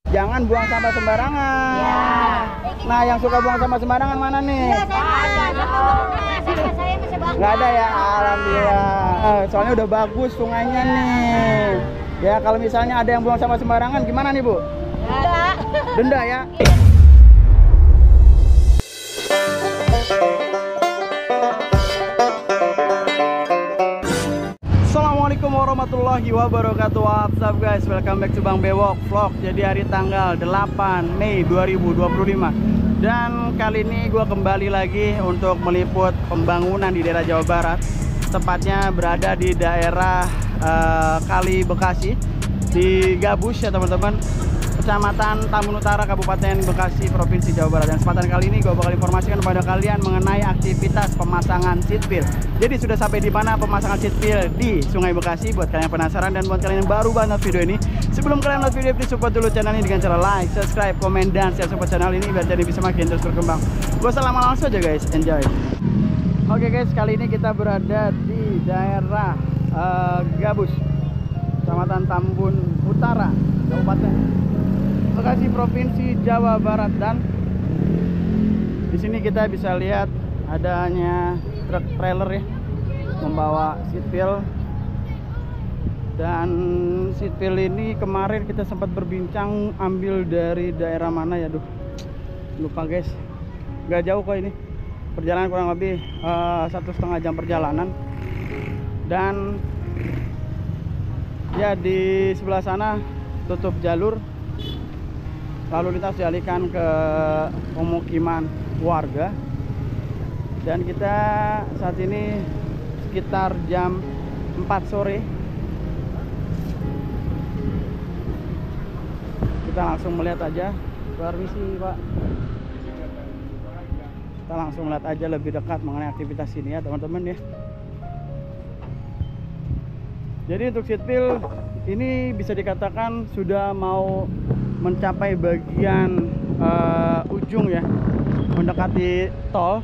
Jangan buang sampah sembarangan. Ya. Nah, yang suka buang sampah sembarangan mana nih? Nggak ada ya, alhamdulillah. Soalnya udah bagus sungainya nih. Ya, kalau misalnya ada yang buang sampah sembarangan, gimana nih Bu? Denda. Denda ya. Assalamualaikum warahmatullahi wabarakatuh. What's up guys, welcome back to Bang Bewok Vlog. Jadi hari tanggal 8 Mei 2025. Dan kali ini gue kembali lagi untuk meliput pembangunan di daerah Jawa Barat. Tepatnya berada di daerah Kali Bekasi, di Gabus ya teman-teman, Kecamatan Tambun Utara, Kabupaten Bekasi, Provinsi Jawa Barat. Dan kesempatan kali ini gue bakal informasikan kepada kalian mengenai aktivitas pemasangan seatbelt. Jadi sudah sampai di mana pemasangan seatbelt di Sungai Bekasi. Buat kalian yang penasaran dan buat kalian yang baru banget video ini, sebelum kalian nonton video, please support dulu channel ini dengan cara like, subscribe, komen, dan share support channel ini biar channel bisa makin terus berkembang. Gue selama langsung aja guys, enjoy. Oke guys, kali ini kita berada di daerah Gabus, Kecamatan Tambun Utara, Kabupaten Bekasi, Provinsi Jawa Barat. Dan di sini kita bisa lihat adanya truk trailer ya, membawa seatbelt. Dan seatbelt ini kemarin kita sempat berbincang ambil dari daerah mana ya, lupa guys. Gak jauh kok ini, perjalanan kurang lebih 1,5 jam perjalanan. Dan ya di sebelah sana tutup jalur, lalu lintas dialihkan ke pemukiman warga. Dan kita saat ini sekitar jam 4 sore. Kita langsung melihat aja, permisi Pak, kita langsung melihat aja lebih dekat mengenai aktivitas ini ya teman-teman ya. Jadi untuk seatbelt ini bisa dikatakan sudah mau mencapai bagian ujung ya, mendekati tol.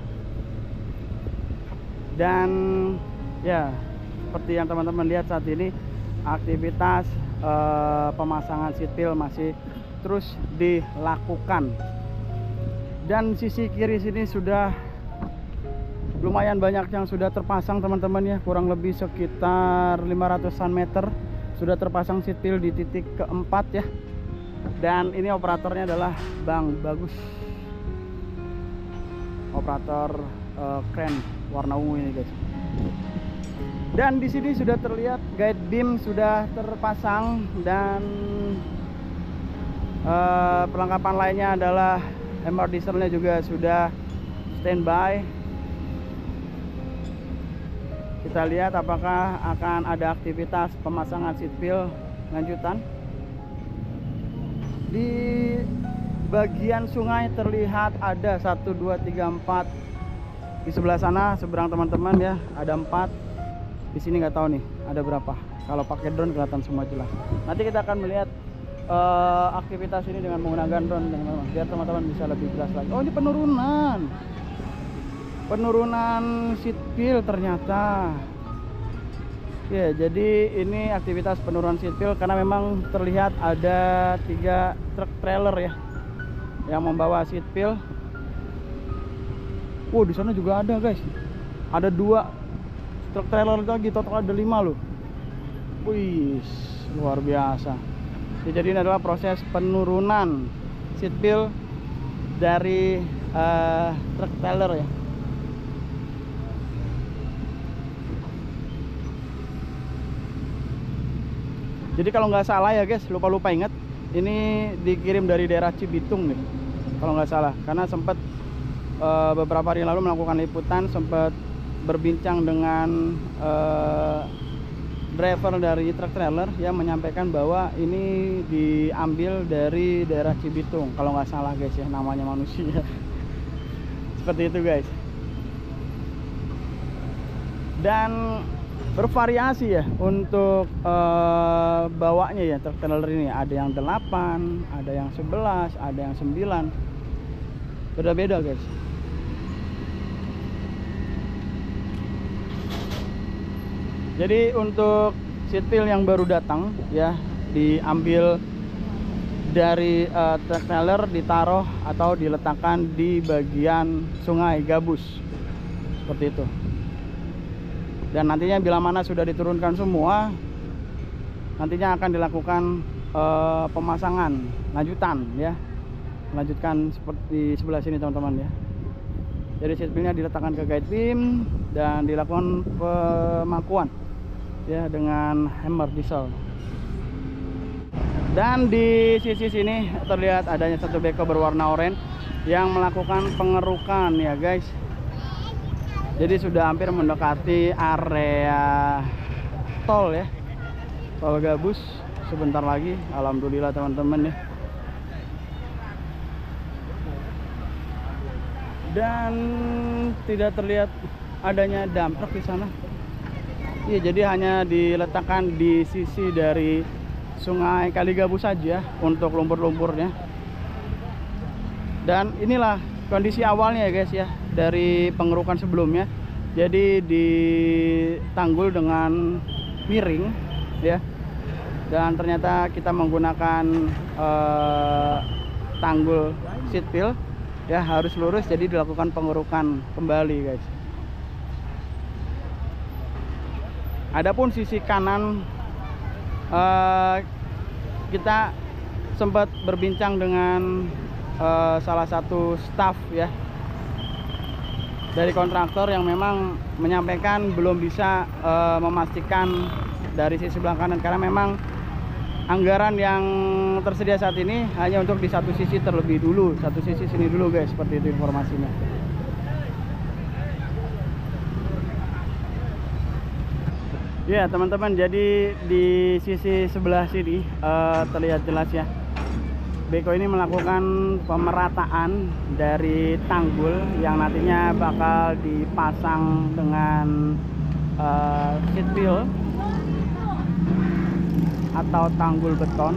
Dan ya seperti yang teman-teman lihat saat ini, aktivitas pemasangan seatbelt masih terus dilakukan. Dan sisi kiri sini sudah lumayan banyak yang sudah terpasang teman-teman ya, kurang lebih sekitar 500-an meter sudah terpasang seatbelt di titik keempat ya. Dan ini operatornya adalah Bang Bagus, operator kren warna ungu ini guys. Dan di sini sudah terlihat guide beam sudah terpasang, dan perlengkapan lainnya adalah hammer dieselnya juga sudah standby. Kita lihat apakah akan ada aktivitas pemasangan seatbelt lanjutan. Di bagian sungai terlihat ada 1, 2, 3, 4. Di sebelah sana seberang teman-teman ya ada 4. Di sini nggak tahu nih ada berapa. Kalau pakai drone kelihatan semua jelas. Nanti kita akan melihat aktivitas ini dengan menggunakan drone teman-teman, biar teman-teman bisa lebih jelas lagi. Oh, ini penurunan seatbelt ternyata ya. Jadi ini aktivitas penurunan seatbelt karena memang terlihat ada 3 truk trailer ya yang membawa seatbelt. Di sana juga ada guys, ada 2 truk trailer lagi, total ada 5 loh. Wih, luar biasa. Jadi ini adalah proses penurunan seatbelt dari truk trailer ya. Jadi kalau nggak salah ya guys, lupa ingat, ini dikirim dari daerah Cibitung nih kalau nggak salah. Karena sempat beberapa hari lalu melakukan liputan, sempat berbincang dengan driver dari truk trailer yang menyampaikan bahwa ini diambil dari daerah Cibitung kalau nggak salah guys ya, namanya manusia. Seperti itu guys. Dan bervariasi ya untuk bawanya ya truk trailer ini. Ada yang 8, ada yang 11, ada yang 9. Beda-beda guys. Jadi untuk seatbelt yang baru datang ya, diambil dari truk trailer ditaruh atau diletakkan di bagian sungai gabus seperti itu. Dan nantinya bila mana sudah diturunkan semua, nantinya akan dilakukan pemasangan lanjutan ya, melanjutkan seperti sebelah sini teman-teman ya. Jadi seat wheelnya diletakkan ke guide beam dan dilakukan pemakuan ya dengan hammer diesel. Dan di sisi sini terlihat adanya satu beko berwarna oranye yang melakukan pengerukan ya guys. Jadi sudah hampir mendekati area tol ya, tol gabus sebentar lagi. Alhamdulillah teman-teman ya. Dan tidak terlihat adanya dump truck di sana. Iya, jadi hanya diletakkan di sisi dari Sungai Kaligabus saja untuk lumpur-lumpurnya. Dan inilah kondisi awalnya ya guys ya, dari pengerukan sebelumnya. Jadi ditanggul dengan miring ya. Dan ternyata kita menggunakan tanggul seat wheel ya, harus lurus, jadi dilakukan pengerukan kembali guys. Adapun sisi kanan, kita sempat berbincang dengan salah satu staff ya dari kontraktor yang memang menyampaikan belum bisa memastikan dari sisi sebelah kanan, karena memang anggaran yang tersedia saat ini hanya untuk di satu sisi terlebih dulu, satu sisi sini dulu guys, seperti itu informasinya. Ya teman-teman, jadi di sisi sebelah sini terlihat jelas ya, beko ini melakukan pemerataan dari tanggul yang nantinya bakal dipasang dengan seat wheel atau tanggul beton.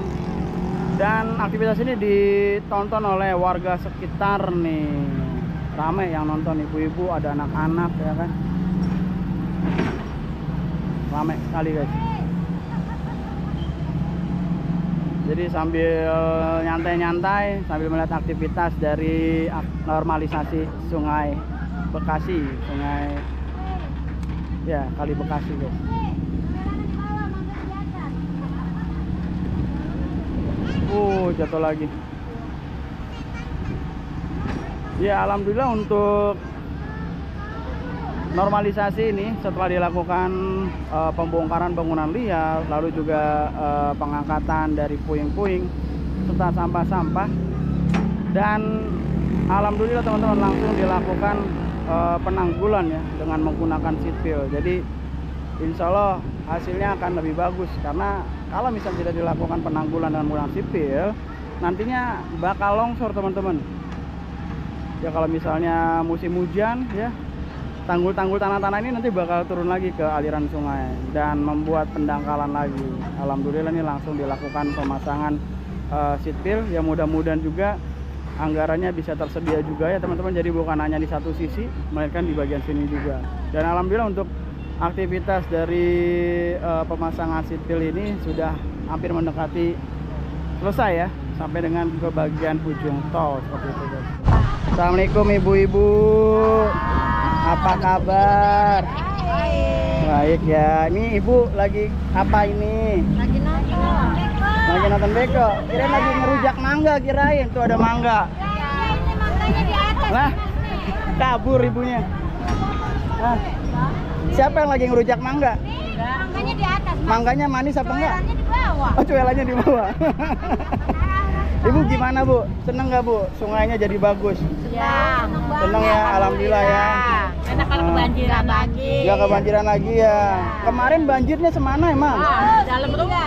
Dan aktivitas ini ditonton oleh warga sekitar nih, ramai yang nonton, ibu-ibu, ada anak-anak ya kan, ramai sekali guys. Jadi sambil nyantai-nyantai, sambil melihat aktivitas dari normalisasi Sungai Bekasi, sungai ya Kali Bekasi guys. Jatuh lagi. Ya alhamdulillah untuk normalisasi ini setelah dilakukan pembongkaran bangunan liar, lalu juga pengangkatan dari puing-puing serta sampah-sampah, dan alhamdulillah teman-teman langsung dilakukan penanggulan ya dengan menggunakan seat wheel. Jadi insya Allah hasilnya akan lebih bagus, karena kalau misalnya tidak dilakukan penanggulan dengan menggunakan seat wheel, nantinya bakal longsor teman-teman ya. Kalau misalnya musim hujan ya, tanggul-tanggul tanah-tanah ini nanti bakal turun lagi ke aliran sungai dan membuat pendangkalan lagi. Alhamdulillah ini langsung dilakukan pemasangan seat wheel ya, mudah-mudahan juga anggarannya bisa tersedia juga ya teman-teman. Jadi bukan hanya di satu sisi, melainkan di bagian sini juga. Dan alhamdulillah untuk aktivitas dari pemasangan seat wheel ini sudah hampir mendekati selesai ya, sampai dengan ke bagian ujung tol seperti itu guys. Assalamualaikum ibu-ibu, apa kabar? Baik ya. Ini ibu lagi apa ini? Lagi nonton. Lagi nonton beko. Kirain lagi ngerujak mangga, kirain tuh ada mangga. Ini mangganya di atas. Lah, kabur ibunya. Nah, siapa yang lagi ngerujak mangga? Mangganya di atas. Mangganya manis apa enggak? Cuelannya di bawah. Oh, cuelannya di bawah. Ibu gimana Bu? Seneng nggak Bu? Sungainya jadi bagus? Ya, seneng ya, alhamdulillah ya. Enak kalau kebanjiran lagi. Ya kebanjiran lagi ya. Kemarin banjirnya semana emang? Dalam rumah.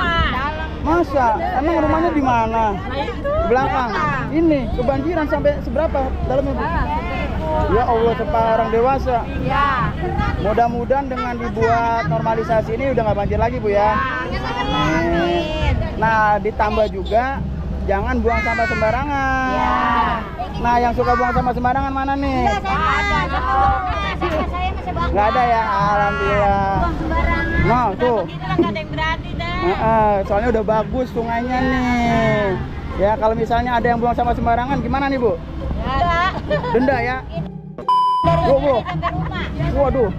Masa? Emang rumahnya di mana? Belakang. Ini kebanjiran sampai seberapa dalamnya Bu? Ya Allah, separah orang dewasa. Iya. Mudah-mudahan dengan dibuat normalisasi ini udah nggak banjir lagi Bu ya. Nah, ditambah juga jangan buang sampah sembarangan. Ya. Nah, yang suka buang sampah sembarangan mana nih? Nggak ada ya, alhamdulillah. Nah, tuh. Soalnya udah bagus sungainya nih. Ya kalau misalnya ada yang buang sampah sembarangan gimana nih Bu? Ya. Denda ya? Goblok. Waduh.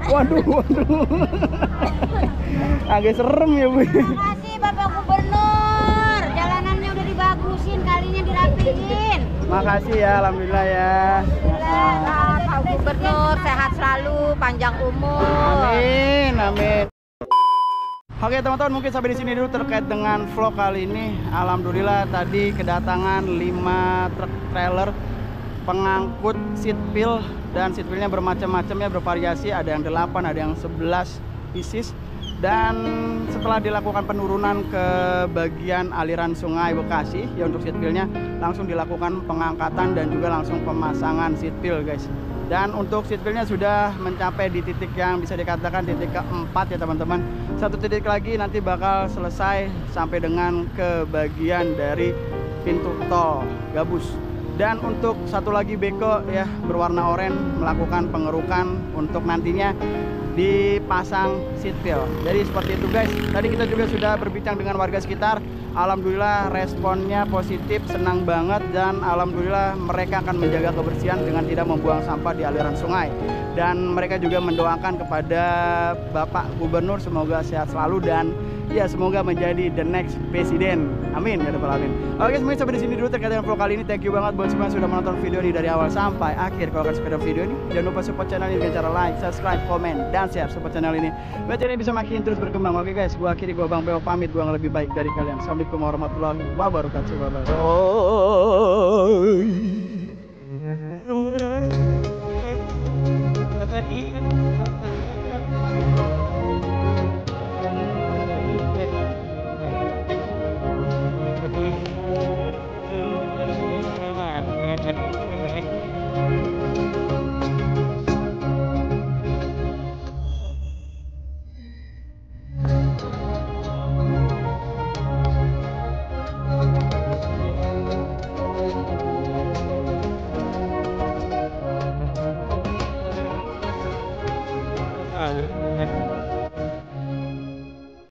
Agak serem ya Bu. Makasih Bapak Gubernur. Jalanannya udah dibagusin, kalinya dirapiin. Makasih ya, alhamdulillah ya. Pak Gubernur sehat selalu, panjang umur. Amin. Oke teman-teman, mungkin sampai di sini dulu terkait dengan vlog kali ini. Alhamdulillah tadi kedatangan 5 truk trailer pengangkut seat pill, dan seat pillnya bermacam-macam ya, bervariasi, ada yang 8, ada yang 11 pieces. Dan setelah dilakukan penurunan ke bagian aliran sungai Bekasi ya untuk seat pillnya, langsung dilakukan pengangkatan dan juga langsung pemasangan seat pill guys. Dan untuk seat pillnya sudah mencapai di titik yang bisa dikatakan titik keempat ya teman-teman. Satu titik lagi nanti bakal selesai sampai dengan ke bagian dari pintu tol Gabus. Dan untuk satu lagi beko ya berwarna oranye melakukan pengerukan untuk nantinya dipasang seat pill. Jadi seperti itu guys. Tadi kita juga sudah berbincang dengan warga sekitar. Alhamdulillah responnya positif, senang banget, dan alhamdulillah mereka akan menjaga kebersihan dengan tidak membuang sampah di aliran sungai. Dan mereka juga mendoakan kepada Bapak Gubernur semoga sehat selalu dan ya semoga menjadi the next presiden. Amin ya rabbal alamin. Oke, semuanya sampai di sini dulu terkait dengan vlog kali ini. Thank you banget buat semua yang sudah menonton video ini dari awal sampai akhir. Kalau kalian suka dengan video ini, jangan lupa support channel ini dengan cara like, subscribe, komen, dan share support channel ini. Biar channel ini bisa makin terus berkembang. Oke guys, gua akhiri, gua Bang Beo pamit, gua yang lebih baik dari kalian. Assalamualaikum warahmatullahi wabarakatuh. Ah,